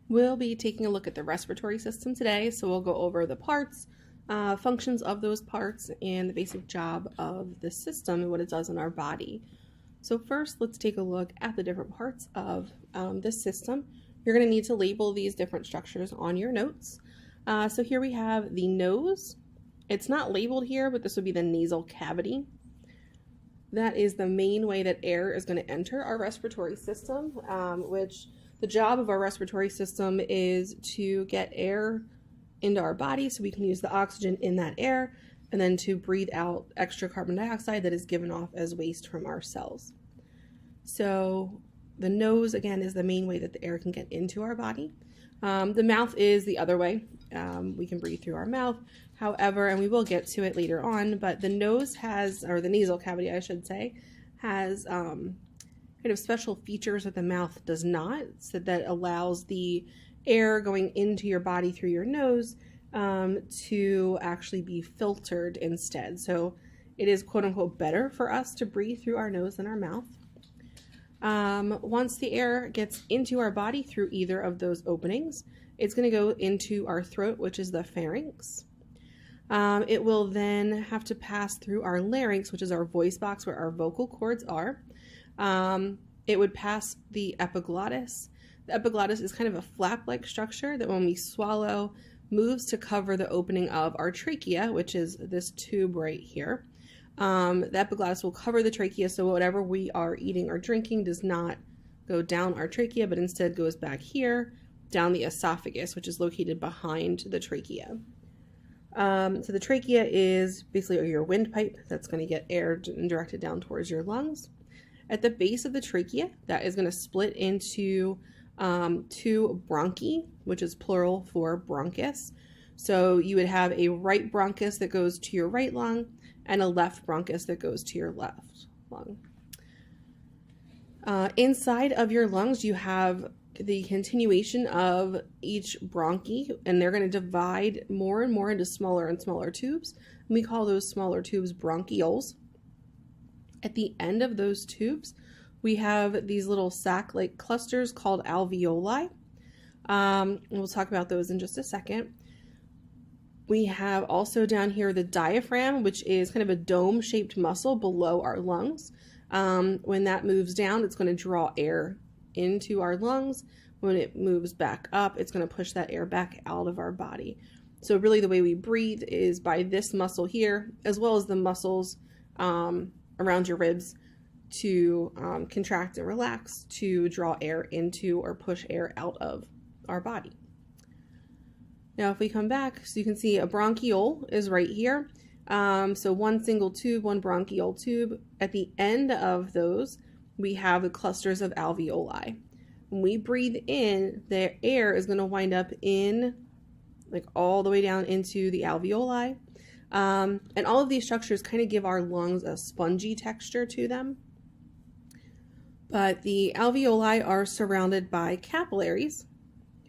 We'll be taking a look at the respiratory system today, so we'll go over the parts, functions of those parts, and the basic job of the system and what it does in our body. So first, let's take a look at the different parts of this system. You're going to need to label these different structures on your notes. So here we have the nose. It's not labeled here, but this would be the nasal cavity. That is the main way that air is going to enter our respiratory system, which the job of our respiratory system is to get air into our body so we can use the oxygen in that air and then to breathe out extra carbon dioxide that is given off as waste from our cells. So the nose, again, is the main way that the air can get into our body. The mouth is the other way. We can breathe through our mouth. However, and we will get to it later on, but the nose has, or the nasal cavity, I should say, has kind of special features that the mouth does not, so that allows the air going into your body through your nose to actually be filtered instead. So it is quote unquote better for us to breathe through our nose than our mouth. Once the air gets into our body through either of those openings, it's going to go into our throat, which is the pharynx. It will then have to pass through our larynx, which is our voice box where our vocal cords are. It would pass the epiglottis. The epiglottis is kind of a flap-like structure that when we swallow moves to cover the opening of our trachea, which is this tube right here. The epiglottis will cover the trachea, so whatever we are eating or drinking does not go down our trachea, but instead goes back here, down the esophagus, which is located behind the trachea. So the trachea is basically your windpipe that's going to get air directed down towards your lungs. At the base of the trachea, that is going to split into two bronchi, which is plural for bronchus. So you would have a right bronchus that goes to your right lung and a left bronchus that goes to your left lung. Inside of your lungs, you have the continuation of each bronchi, and they're going to divide more and more into smaller and smaller tubes. We call those smaller tubes bronchioles. At the end of those tubes, we have these little sac-like clusters called alveoli. We'll talk about those in just a second. We have also down here the diaphragm, which is kind of a dome-shaped muscle below our lungs. When that moves down, it's going to draw air into our lungs. When it moves back up, it's going to push that air back out of our body. So really the way we breathe is by this muscle here, as well as the muscles around your ribs to contract and relax to draw air into or push air out of our body. Now if we come back, so you can see a bronchiole is right here. So one single tube, one bronchiole tube. At the end of those, we have the clusters of alveoli. When we breathe in, the air is going to wind up in, like all the way down into the alveoli. And all of these structures kind of give our lungs a spongy texture to them. But the alveoli are surrounded by capillaries,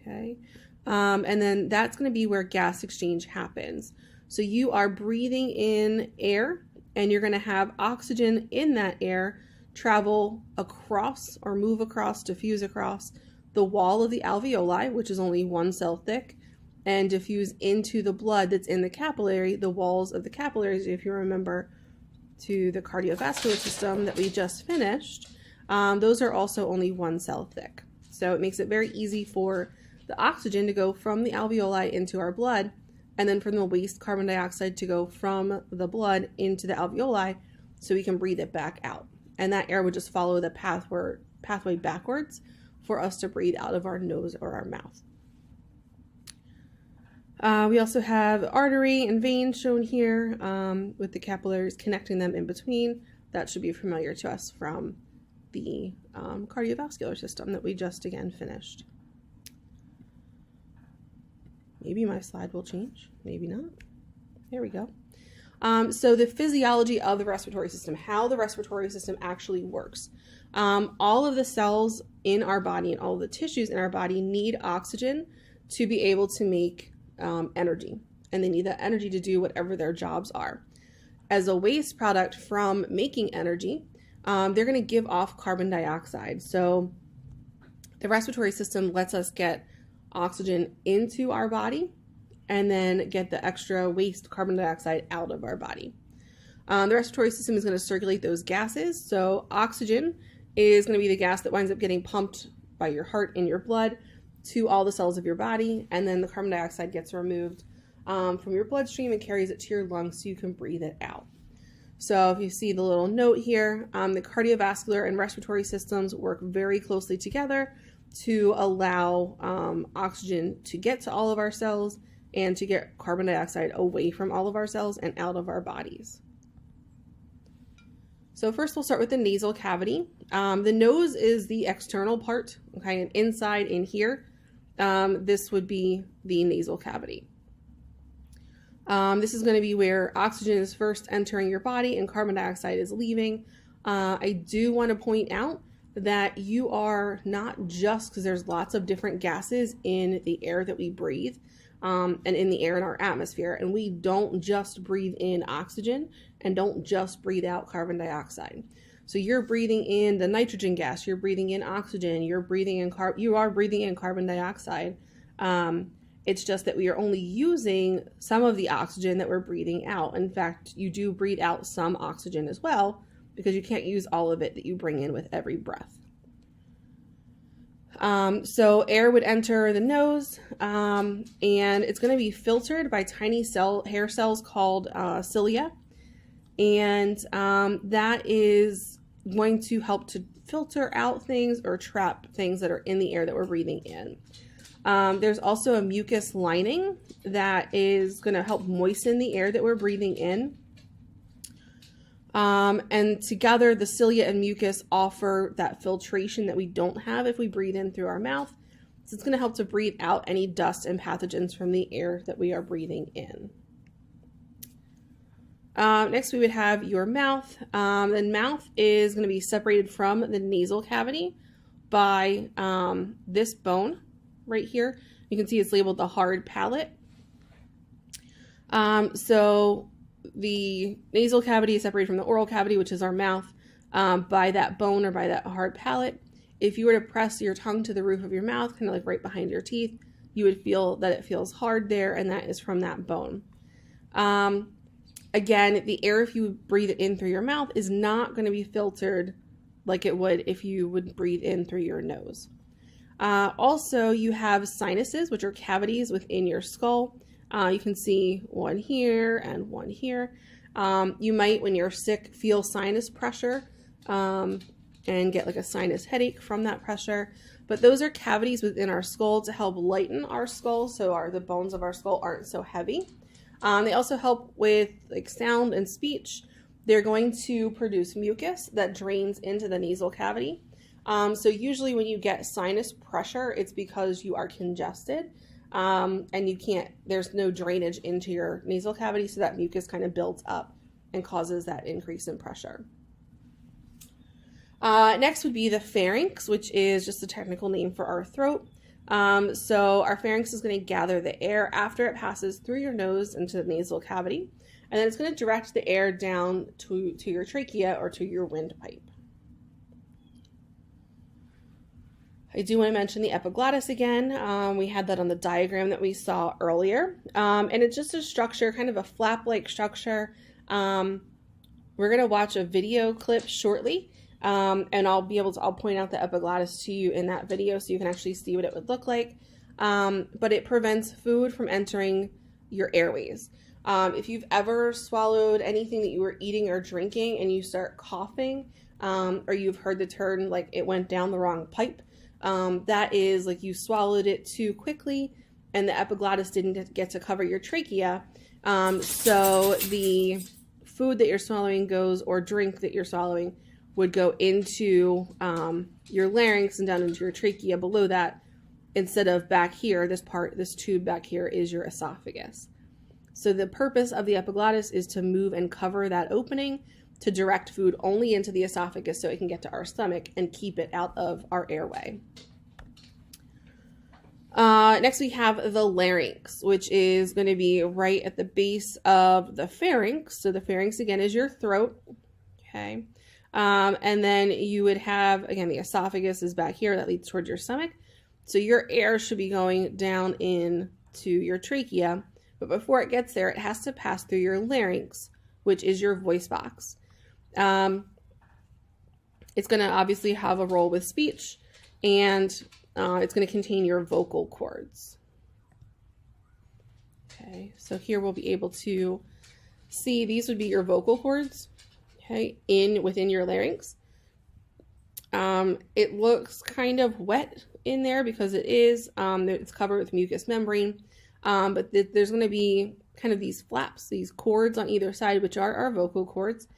okay? And then that's going to be where gas exchange happens. So you are breathing in air, and you're going to have oxygen in that air travel across or move across, diffuse across the wall of the alveoli, which is only one cell thick, and diffuse into the blood that's in the capillary. The walls of the capillaries, if you remember to the cardiovascular system that we just finished, those are also only one cell thick. So it makes it very easy for the oxygen to go from the alveoli into our blood, and then from the waste carbon dioxide to go from the blood into the alveoli so we can breathe it back out. And that air would just follow the pathway backwards for us to breathe out of our nose or our mouth. We also have artery and vein shown here with the capillaries connecting them in between. That should be familiar to us from the cardiovascular system that we just again finished. Maybe my slide will change, maybe not. There we go. So the physiology of the respiratory system, how the respiratory system actually works. All of the cells in our body and all of the tissues in our body need oxygen to be able to make energy, and they need that energy to do whatever their jobs are. As a waste product from making energy, they're going to give off carbon dioxide. So the respiratory system lets us get oxygen into our body and then get the extra waste carbon dioxide out of our body. The respiratory system is going to circulate those gases. So oxygen is going to be the gas that winds up getting pumped by your heart in your blood to all the cells of your body, and then the carbon dioxide gets removed from your bloodstream and carries it to your lungs so you can breathe it out. So if you see the little note here, the cardiovascular and respiratory systems work very closely together to allow oxygen to get to all of our cells and to get carbon dioxide away from all of our cells and out of our bodies. So first we'll start with the nasal cavity. The nose is the external part, okay, and inside in here, this would be the nasal cavity. This is going to be where oxygen is first entering your body and carbon dioxide is leaving. I do want to point out that you are not just, because there's lots of different gases in the air that we breathe, and in the air in our atmosphere, and we don't just breathe in oxygen and don't just breathe out carbon dioxide. So you're breathing in the nitrogen gas, you're breathing in oxygen, you are breathing in carbon dioxide. It's just that we are only using some of the oxygen that we're breathing out. In fact, you do breathe out some oxygen as well, because you can't use all of it that you bring in with every breath. So air would enter the nose, and it's going to be filtered by tiny hair cells called cilia, and that is going to help to filter out things or trap things that are in the air that we're breathing in. There's also a mucus lining that is going to help moisten the air that we're breathing in. And together, the cilia and mucus offer that filtration that we don't have if we breathe in through our mouth. So it's going to help to breathe out any dust and pathogens from the air that we are breathing in. Next, we would have your mouth. The mouth is going to be separated from the nasal cavity by this bone right here. You can see it's labeled the hard palate. So the nasal cavity is separated from the oral cavity, which is our mouth, by that bone or by that hard palate. If you were to press your tongue to the roof of your mouth, kind of like right behind your teeth, you would feel that it feels hard there, and that is from that bone. Again, the air, if you breathe it in through your mouth, is not going to be filtered like it would if you would breathe in through your nose. Also, you have sinuses, which are cavities within your skull. You can see one here and one here. You might, when you're sick, feel sinus pressure and get like a sinus headache from that pressure. But those are cavities within our skull to help lighten our skull so the bones of our skull aren't so heavy. They also help with like sound and speech. They're going to produce mucus that drains into the nasal cavity. So usually when you get sinus pressure, it's because you are congested. And there's no drainage into your nasal cavity, so that mucus kind of builds up and causes that increase in pressure. Next would be the pharynx, which is just a technical name for our throat. So our pharynx is going to gather the air after it passes through your nose into the nasal cavity, and then it's going to direct the air down to your trachea or to your windpipe. I do want to mention the epiglottis again. We had that on the diagram that we saw earlier. And it's just a structure, kind of a flap-like structure. We're going to watch a video clip shortly, and I'll point out the epiglottis to you in that video so you can actually see what it would look like. But it prevents food from entering your airways. If you've ever swallowed anything that you were eating or drinking and you start coughing, or you've heard the term like it went down the wrong pipe, that is like you swallowed it too quickly and the epiglottis didn't get to cover your trachea. So the food that you're swallowing or drink that you're swallowing would go into your larynx and down into your trachea below that, instead of back here. This tube back here is your esophagus. So the purpose of the epiglottis is to move and cover that opening to direct food only into the esophagus so it can get to our stomach and keep it out of our airway. Next we have the larynx, which is going to be right at the base of the pharynx. So the pharynx again is your throat. Okay. And then you would have, again, the esophagus is back here that leads towards your stomach. So your air should be going down into your trachea, but before it gets there, it has to pass through your larynx, which is your voice box. It's going to obviously have a role with speech, and it's going to contain your vocal cords. Okay, so here we'll be able to see these would be your vocal cords, okay, within your larynx. It looks kind of wet in there because it is, it's covered with mucous membrane, but there's going to be kind of these flaps, these cords on either side, which are our vocal cords.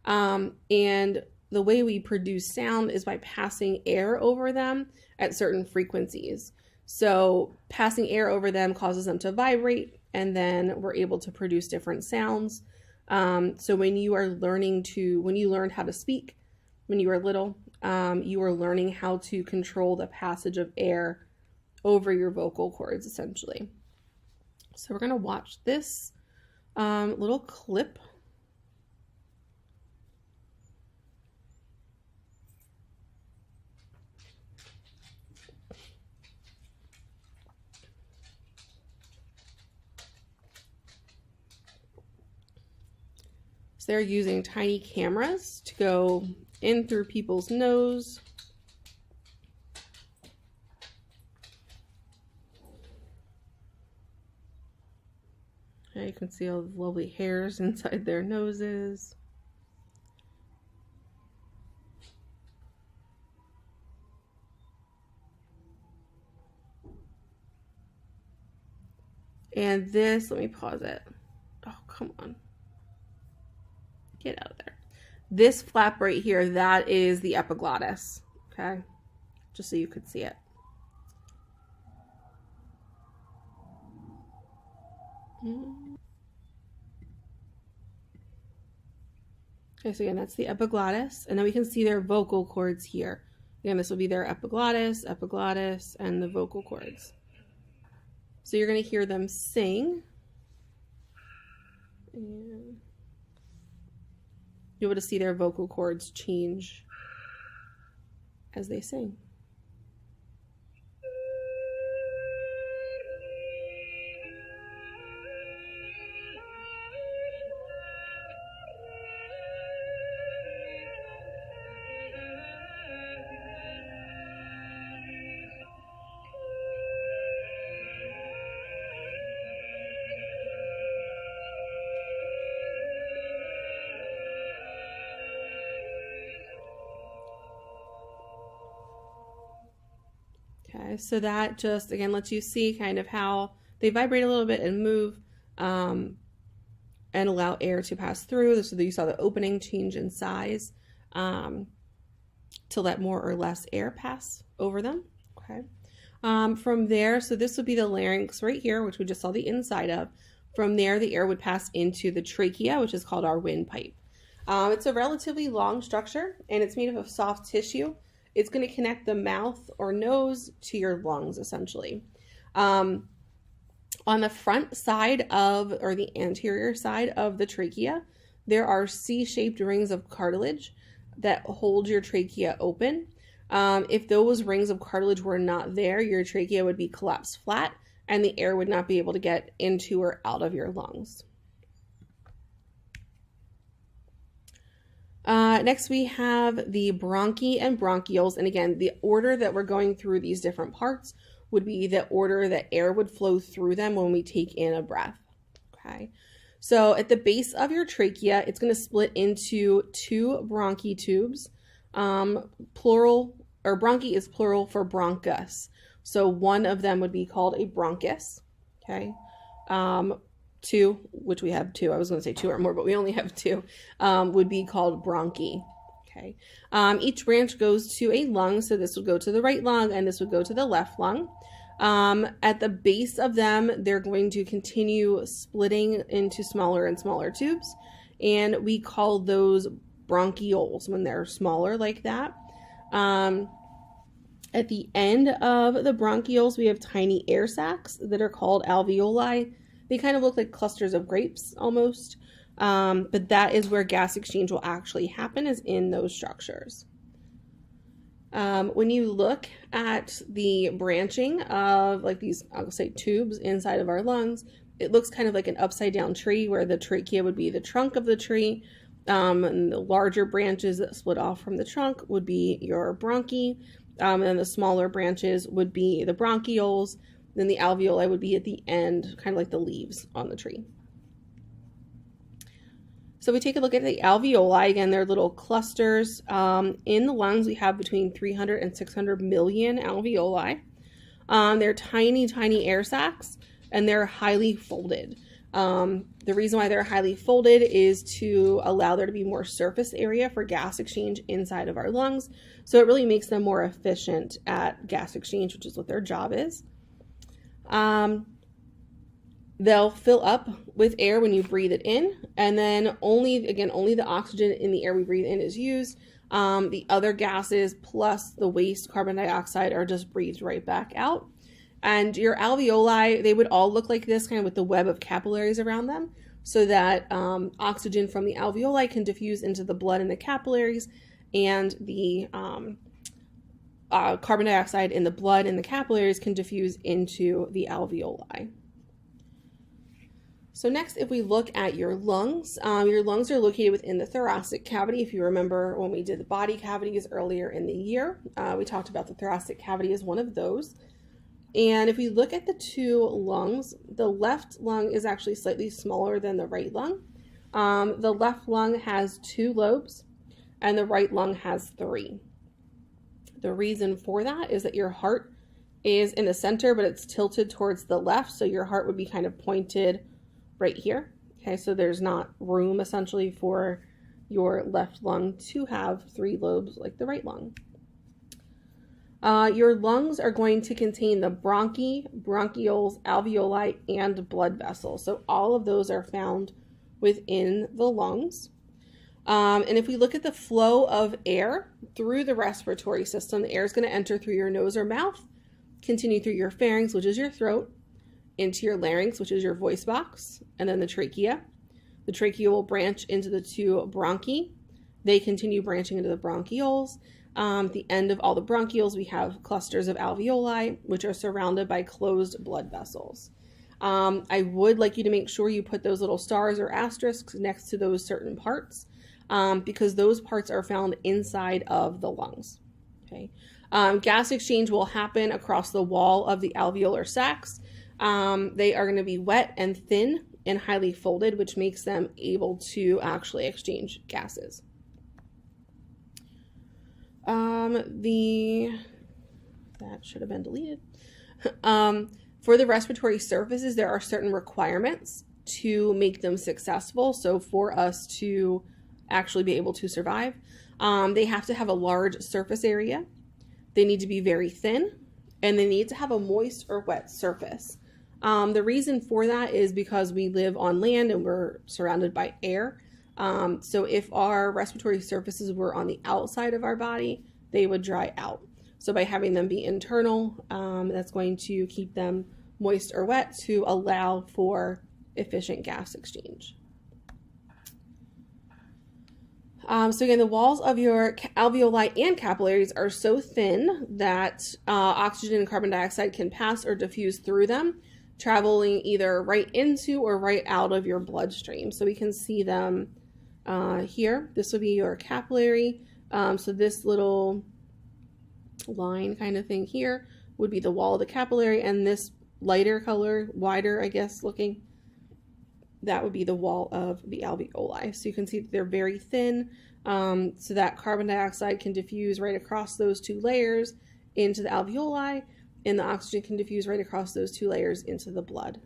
And the way we produce sound is by passing air over them at certain frequencies. So passing air over them causes them to vibrate, and then we're able to produce different sounds. So when you learned how to speak, when you were little, you were learning how to control the passage of air over your vocal cords, essentially. So we're going to watch this little clip. So they're using tiny cameras to go in through people's nose. Okay, you can see all the lovely hairs inside their noses. And this, let me pause it. Oh, come on. Get out of there. This flap right here, that is the epiglottis, okay? Just so you could see it. Okay, so again, that's the epiglottis, and then we can see their vocal cords here. Again, this will be their epiglottis, and the vocal cords. So you're going to hear them sing. And you'll be able to see their vocal cords change as they sing. Okay, so that just, again, lets you see kind of how they vibrate a little bit and move and allow air to pass through. So that you saw the opening change in size to let more or less air pass over them. Okay. From there, so this would be the larynx right here, which we just saw the inside of. From there, the air would pass into the trachea, which is called our windpipe. It's a relatively long structure, and it's made of soft tissue. It's going to connect the mouth or nose to your lungs, essentially. On the front side of, or the anterior side of the trachea, there are C-shaped rings of cartilage that hold your trachea open. If those rings of cartilage were not there, your trachea would be collapsed flat, and the air would not be able to get into or out of your lungs. Next we have the bronchi and bronchioles, and again, the order that we're going through these different parts would be the order that air would flow through them when we take in a breath. Okay, so at the base of your trachea, it's going to split into two bronchi tubes. Plural, or bronchi is plural for bronchus. So one of them would be called a bronchus. Okay. Two, which we have two, I was going to say two or more, but we only have two, would be called bronchi. Okay. Each branch goes to a lung, so this would go to the right lung and this would go to the left lung. At the base of them, they're going to continue splitting into smaller and smaller tubes, and we call those bronchioles when they're smaller like that. At the end of the bronchioles, we have tiny air sacs that are called alveoli. They kind of look like clusters of grapes almost, but that is where gas exchange will actually happen, is in those structures. When you look at the branching of like these, I'll say tubes inside of our lungs, it looks kind of like an upside down tree where the trachea would be the trunk of the tree. And the larger branches that split off from the trunk would be your bronchi. And then the smaller branches would be the bronchioles. Then the alveoli would be at the end, kind of like the leaves on the tree. So we take a look at the alveoli. Again, they're little clusters. In the lungs, we have between 300 and 600 million alveoli. They're tiny, tiny air sacs, and they're highly folded. The reason why they're highly folded is to allow there to be more surface area for gas exchange inside of our lungs. So it really makes them more efficient at gas exchange, which is what their job is. They'll fill up with air when you breathe it in, and then only the oxygen in the air we breathe in is used. The other gases plus the waste carbon dioxide are just breathed right back out. And your alveoli, they would all look like this, kind of with the web of capillaries around them, so that oxygen from the alveoli can diffuse into the blood in the capillaries, and the carbon dioxide in the blood in the capillaries can diffuse into the alveoli. So next, if we look at your lungs are located within the thoracic cavity. If you remember when we did the body cavities earlier in the year, we talked about the thoracic cavity as one of those. And if we look at the two lungs, the left lung is actually slightly smaller than the right lung. The left lung has 2 lobes and the right lung has 3. The reason for that is that your heart is in the center, but it's tilted towards the left. So your heart would be kind of pointed right here. Okay, so there's not room essentially for your left lung to have 3 lobes like the right lung. Your lungs are going to contain the bronchi, bronchioles, alveoli, and blood vessels. So all of those are found within the lungs. And if we look at the flow of air through the respiratory system, the air is going to enter through your nose or mouth, continue through your pharynx, which is your throat, into your larynx, which is your voice box, and then the trachea. The trachea will branch into the 2 bronchi. They continue branching into the bronchioles. At the end of all the bronchioles, we have clusters of alveoli, which are surrounded by closed blood vessels. I would like you to make sure you put those little stars or asterisks next to those certain parts, because those parts are found inside of the lungs. Okay. Gas exchange will happen across the wall of the alveolar sacs. They are going to be wet and thin and highly folded, which makes them able to actually exchange gases. That should have been deleted. For the respiratory surfaces, there are certain requirements to make them successful. So for us to actually be able to survive, they have to have a large surface area. They need to be very thin, and they need to have a moist or wet surface. The reason for that is because we live on land and we're surrounded by air. So if our respiratory surfaces were on the outside of our body, they would dry out. So by having them be internal, that's going to keep them moist or wet to allow for efficient gas exchange. So again, the walls of your alveoli and capillaries are so thin that oxygen and carbon dioxide can pass or diffuse through them, traveling either right into or right out of your bloodstream. So we can see them here. This would be your capillary. So this little line kind of thing here would be the wall of the capillary, and this lighter color, wider, I guess, looking, that would be the wall of the alveoli. So you can see that they're very thin, so that carbon dioxide can diffuse right across those 2 layers into the alveoli, and the oxygen can diffuse right across those 2 layers into the blood.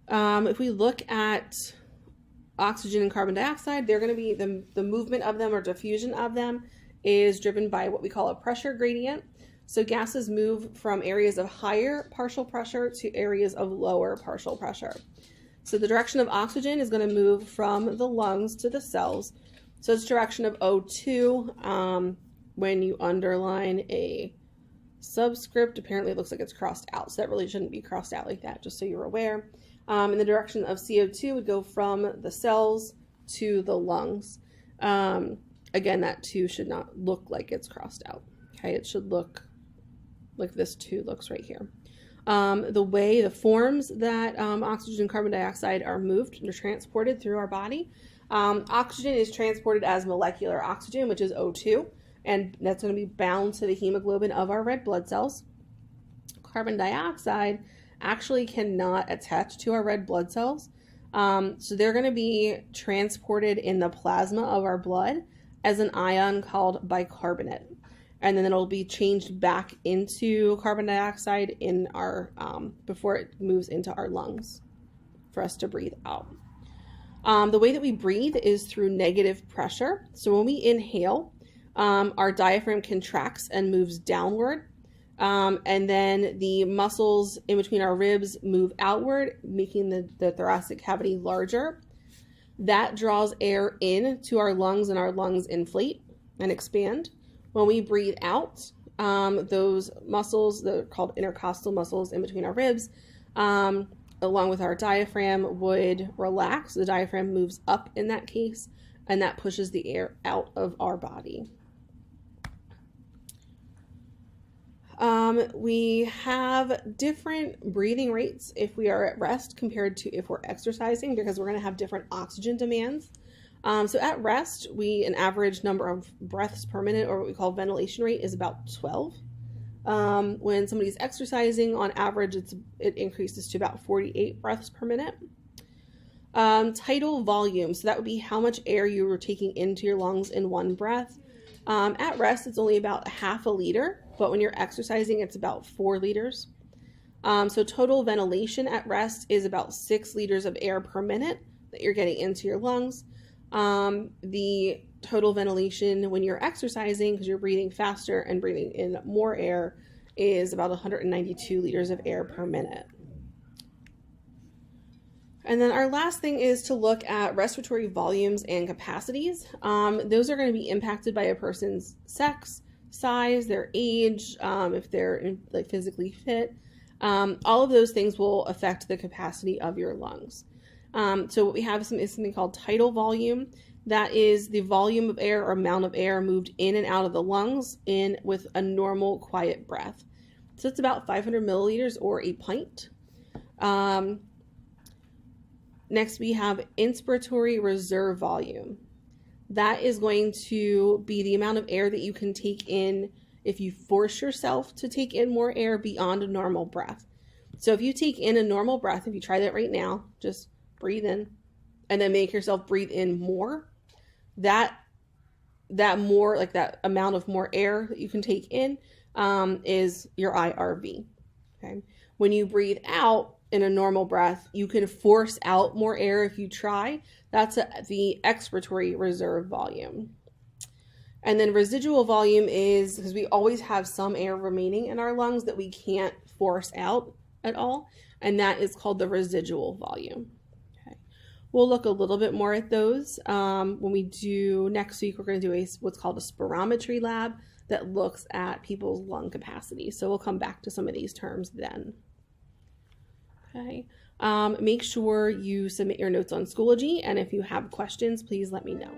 If we look at oxygen and carbon dioxide, they're going to be the movement of them or diffusion of them is driven by what we call a pressure gradient. So gases move from areas of higher partial pressure to areas of lower partial pressure. So the direction of oxygen is going to move from the lungs to the cells. So it's direction of O2. When you underline a subscript, apparently it looks like it's crossed out. So that really shouldn't be crossed out like that, just so you're aware. And the direction of CO2 would go from the cells to the lungs. Again, that 2 should not look like it's crossed out. Okay, it should look like this 2 looks right here. The forms that oxygen and carbon dioxide are moved or transported through our body. Oxygen is transported as molecular oxygen, which is O2, and that's going to be bound to the hemoglobin of our red blood cells. Carbon dioxide actually cannot attach to our red blood cells, so they're going to be transported in the plasma of our blood as an ion called bicarbonate. And then it'll be changed back into carbon dioxide in our before it moves into our lungs for us to breathe out. The way that we breathe is through negative pressure. So when we inhale, our diaphragm contracts and moves downward, and then the muscles in between our ribs move outward, making the thoracic cavity larger. That draws air in to our lungs, and our lungs inflate and expand. When we breathe out, those muscles, they're called intercostal muscles in between our ribs, along with our diaphragm, would relax. The diaphragm moves up in that case, and that pushes the air out of our body. We have different breathing rates if we are at rest compared to if we're exercising, because we're going to have different oxygen demands. So at rest, an average number of breaths per minute, or what we call ventilation rate, is about 12. When somebody's exercising, on average, it increases to about 48 breaths per minute. Tidal volume, so that would be how much air you were taking into your lungs in one breath. At rest, it's only about half a liter, but when you're exercising, it's about 4 liters. So total ventilation at rest is about 6 liters of air per minute that you're getting into your lungs. The total ventilation when you're exercising, because you're breathing faster and breathing in more air, is about 192 liters of air per minute. And then our last thing is to look at respiratory volumes and capacities. Those are going to be impacted by a person's sex, size, their age, if they're physically fit. All of those things will affect the capacity of your lungs. So what we have is something called tidal volume. That is the volume of air or amount of air moved in and out of the lungs with a normal quiet breath. So it's about 500 milliliters or a pint. Next, we have inspiratory reserve volume. That is going to be the amount of air that you can take in if you force yourself to take in more air beyond a normal breath. So if you take in a normal breath, if you try that right now, just breathe in and then make yourself breathe in more. That more, like that amount of more air that you can take in, is your IRV. Okay. When you breathe out in a normal breath, you can force out more air if you try. That's the expiratory reserve volume. And then residual volume is because we always have some air remaining in our lungs that we can't force out at all, and that is called the residual volume. Okay. We'll look a little bit more at those when we do next week. We're going to do what's called a spirometry lab that looks at people's lung capacity. So we'll come back to some of these terms then. Okay. Make sure you submit your notes on Schoology, and if you have questions, please let me know.